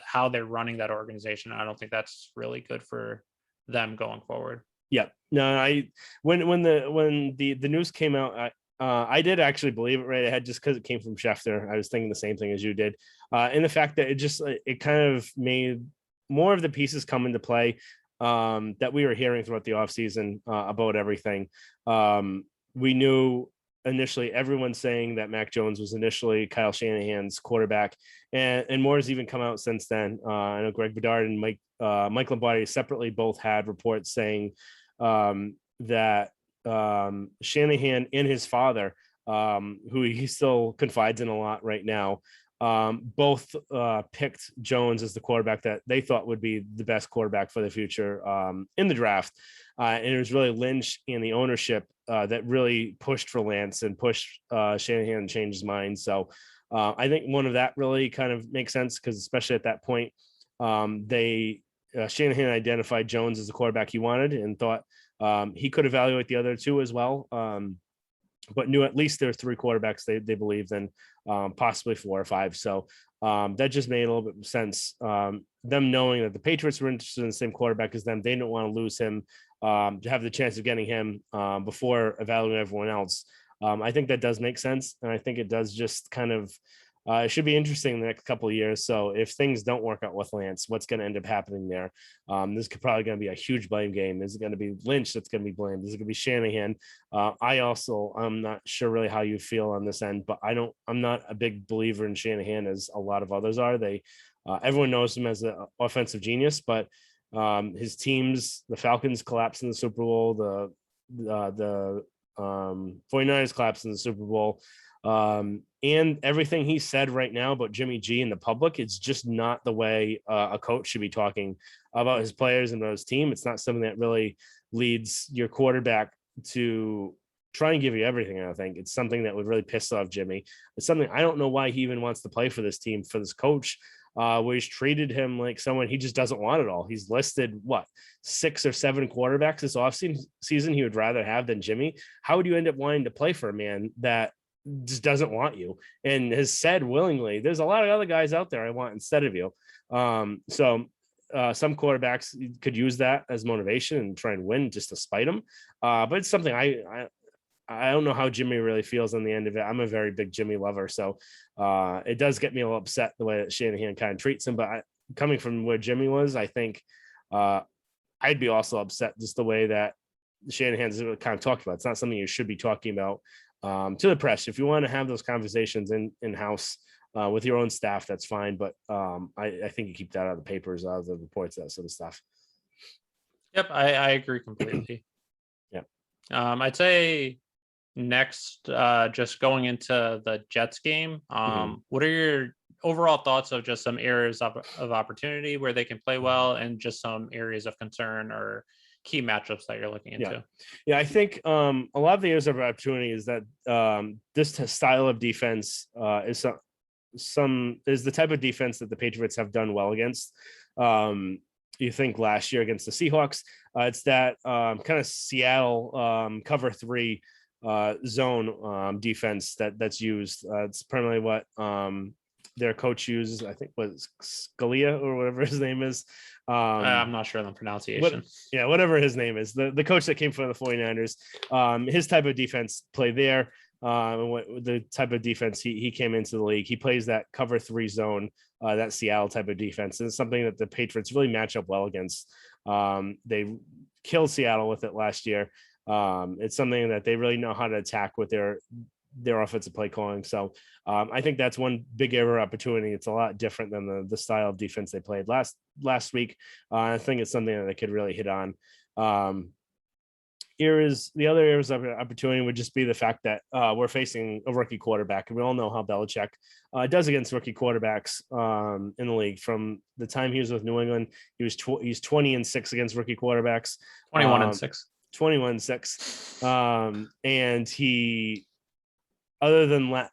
how they're running that organization. I don't think that's really good for them going forward. Yeah, no, when the news came out, I did actually believe it right ahead just because it came from Schefter. I was thinking the same thing as you did, and the fact that it kind of made more of the pieces come into play that we were hearing throughout the offseason about everything. We knew initially everyone saying that Mac Jones was initially Kyle Shanahan's quarterback, and more has even come out since then. I know Greg Bedard and Mike Lombardi separately both had reports saying that Shanahan and his father, who he still confides in a lot right now, both picked Jones as the quarterback that they thought would be the best quarterback for the future in the draft. And it was really Lynch and the ownership that really pushed for Lance and pushed Shanahan to change his mind. So I think one of that really kind of makes sense because especially at that point, Shanahan identified Jones as the quarterback he wanted and thought he could evaluate the other two as well. But knew at least there were three quarterbacks they believed in, possibly 4 or 5. So that just made a little bit of sense. Them knowing that the Patriots were interested in the same quarterback as them, they didn't want to lose him to have the chance of getting him before evaluating everyone else. I think that does make sense. And I think it does just kind of, it should be interesting in the next couple of years. So if things don't work out with Lance, what's going to end up happening there? This could probably going to be a huge blame game. Is it going to be Lynch that's going to be blamed? Is it going to be Shanahan? I'm not sure really how you feel on this end, but I'm not a big believer in Shanahan as a lot of others are. Everyone knows him as an offensive genius, but his teams, the Falcons collapsed in the Super Bowl, the 49ers collapsed in the Super Bowl. And everything he said right now about Jimmy G in the public, it's just not the way a coach should be talking about his players and about his team. It's not something that really leads your quarterback to try and give you everything. I think it's something that would really piss off Jimmy. It's something I don't know why he even wants to play for this team, for this coach, where he's treated him like someone he just doesn't want it all. He's listed 6 or 7 quarterbacks this offseason he would rather have than Jimmy. How would you end up wanting to play for a man that just doesn't want you and has said willingly, there's a lot of other guys out there I want instead of you? So some quarterbacks could use that as motivation and try and win just to spite them. But it's something I don't know how Jimmy really feels on the end of it. I'm a very big Jimmy lover. So it does get me a little upset the way that Shanahan kind of treats him. But coming from where Jimmy was, I think I'd be also upset just the way that Shanahan's kind of talked about. It's not something you should be talking about to the press. If you want to have those conversations in-house with your own staff, that's fine. But I think you keep that out of the papers, out of the reports, that sort of stuff. Yep, I agree completely. Yeah. I'd say next, just going into the Jets game, what are your overall thoughts of just some areas of opportunity where they can play well and just some areas of concern or key matchups that you're looking into? Yeah, I think a lot of the areas of opportunity is that this style of defense is the type of defense that the Patriots have done well against. You think last year against the Seahawks, it's that kind of Seattle cover 3 zone defense that's used. It's primarily what their coach uses. I think was Scalia or whatever his name is. I'm not sure on the pronunciation. Whatever his name is, the coach that came from the 49ers, his type of defense play there. The type of defense he came into the league, he plays that cover 3 zone, that Seattle type of defense. And it's something that the Patriots really match up well against. They killed Seattle with it last year. It's something that they really know how to attack with their their offensive play calling. So I think that's one big area opportunity. It's a lot different than the style of defense they played last week. I think it's something that they could really hit on. The other areas of opportunity would just be the fact that we're facing a rookie quarterback, and we all know how Belichick does against rookie quarterbacks in the league. From the time he was with New England, he's 20-6 against rookie quarterbacks. 21-6. 21-6. And he, other than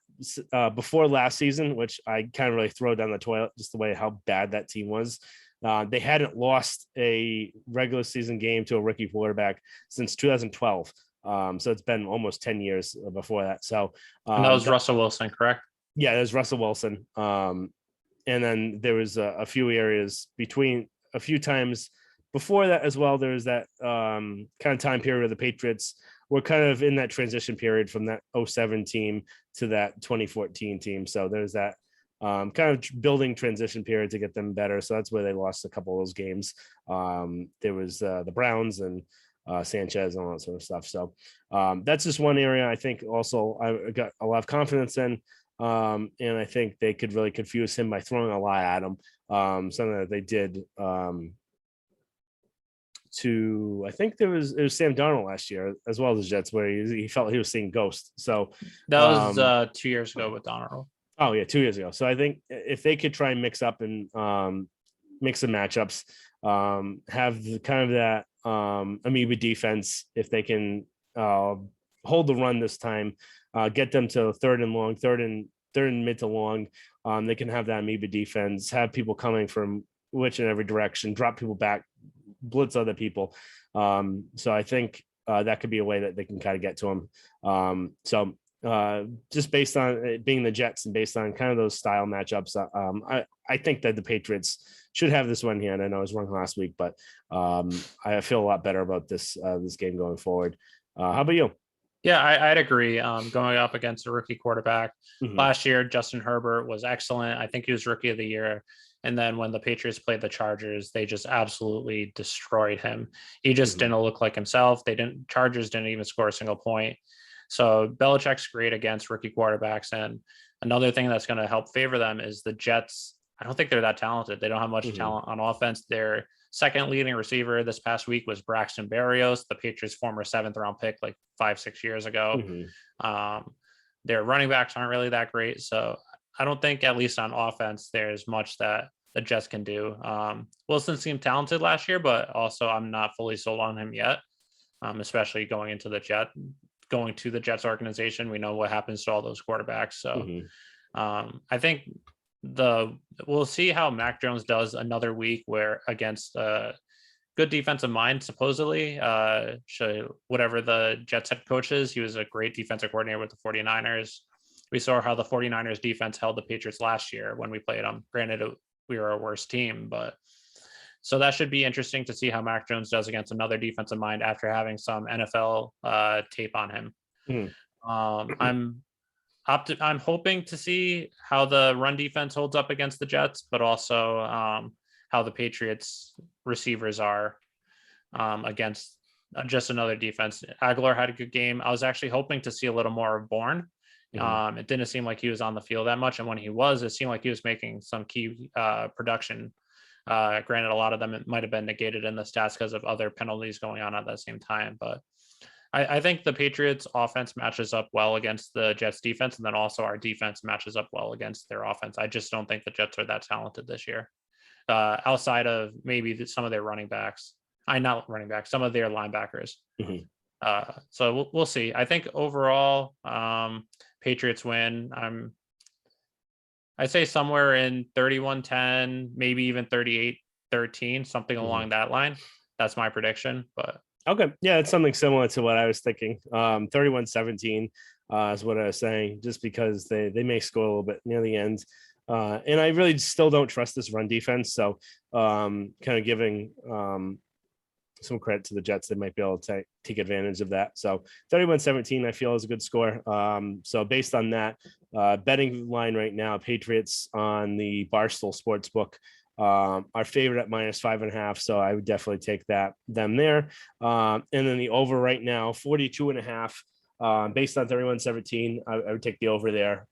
before last season, which I kind of really throw down the toilet, just the way how bad that team was. They hadn't lost a regular season game to a rookie quarterback since 2012. So it's been almost 10 years before that. So and that was Russell Wilson, correct? Yeah, there's Russell Wilson. And then there was a few areas between a few times before that as well. There was that kind of time period where the Patriots were kind of in that transition period from that 2007 team to that 2014 team. So there's that kind of building transition period to get them better. So that's where they lost a couple of those games. There was the Browns and Sanchez and all that sort of stuff. So that's just one area I think also I got a lot of confidence in. And I think they could really confuse him by throwing a lot at him. Something that they did I think it was Sam Darnold last year as well as the Jets, where he felt he was seeing ghosts. So that was 2 years ago with Darnold. Oh yeah, 2 years ago. So I think if they could try and mix up and mix some matchups, have the kind of that amoeba defense, if they can hold the run this time, get them to third and mid to long, they can have that amoeba defense, have people coming from which and every direction, drop people back, blitz other people. So I think that could be a way that they can kind of get to them. Just based on it being the Jets and based on kind of those style matchups, I think that the Patriots should have this one here. And I know I was wrong last week, but I feel a lot better about this game going forward. How about you? Yeah, I'd agree. Going up against a rookie quarterback last year, Justin Herbert was excellent. I think he was rookie of the year. And then when the Patriots played the Chargers, they just absolutely destroyed him. He just didn't look like himself. Chargers didn't even score a single point. So Belichick's great against rookie quarterbacks. And another thing that's going to help favor them is the Jets. I don't think they're that talented. They don't have much talent on offense. Their second leading receiver this past week was Braxton Berrios, the Patriots' former 7th round pick like 5-6 years ago. Their running backs aren't really that great. So I don't think, at least on offense, there's much that the Jets can do. Wilson seemed talented last year, but also I'm not fully sold on him yet, especially going to the Jets organization. We know what happens to all those quarterbacks. So I think we'll see how Mac Jones does another week where against a good defensive mind, supposedly, whatever the Jets head coach is. He was a great defensive coordinator with the 49ers. We saw how the 49ers defense held the Patriots last year when we played them. Granted, we were a worse team, but so that should be interesting to see how Mac Jones does against another defensive mind after having some NFL tape on him. I'm hoping to see how the run defense holds up against the Jets, but also how the Patriots receivers are against just another defense. Aguilar had a good game. I was actually hoping to see a little more of Bourne. It didn't seem like he was on the field that much. And when he was, it seemed like he was making some key production. Granted, a lot of them might have been negated in the stats because of other penalties going on at the same time. But I think the Patriots offense matches up well against the Jets defense. And then also our defense matches up well against their offense. I just don't think the Jets are that talented this year. Outside of maybe some of their running backs. Not running backs, some of their linebackers. So we'll see. I think overall, Patriots win. I'd say somewhere in 31-10, maybe even 38-13, something along that line. That's my prediction. But okay, yeah, it's something similar to what I was thinking. 31-17 is what I was saying, just because they may score a little bit near the end. And I really still don't trust this run defense. So kind of giving some credit to the Jets. They might be able to take advantage of that. So 31-17, I feel, is a good score. So based on that, betting line right now, Patriots on the Barstool Sportsbook are favored at -5.5. So I would definitely take them there. And then the over right now, 42.5. Based on 31-17, I would take the over there.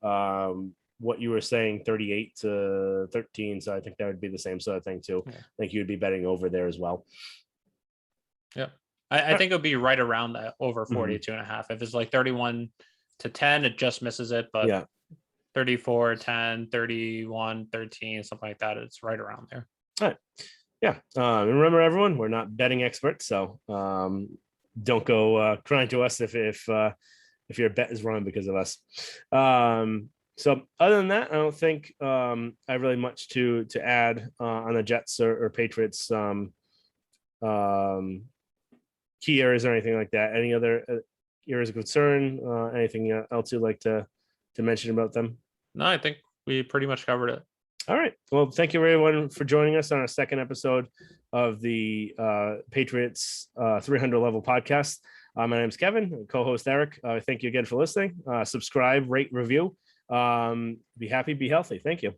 What you were saying, 38-13. So I think that would be the same sort of thing too. Yeah. I think you would be betting over there as well. Yeah. I think it would be right around that over 42.5. If it's like 31-10, it just misses it. But yeah, 34-10, 31-13, something like that, it's right around there. All right. Yeah. And remember, everyone, we're not betting experts. So don't go crying to us if your bet is wrong because of us. So other than that, I don't think I have really much to add on the Jets or Patriots key areas or anything like that. Any other areas of concern? Anything else you'd like to mention about them? No, I think we pretty much covered it. All right. Well, thank you everyone for joining us on our second episode of the Patriots 300 level podcast. My name is Kevin, co-host Eric. Thank you again for listening. Subscribe, rate, review. Be happy, be healthy. Thank you.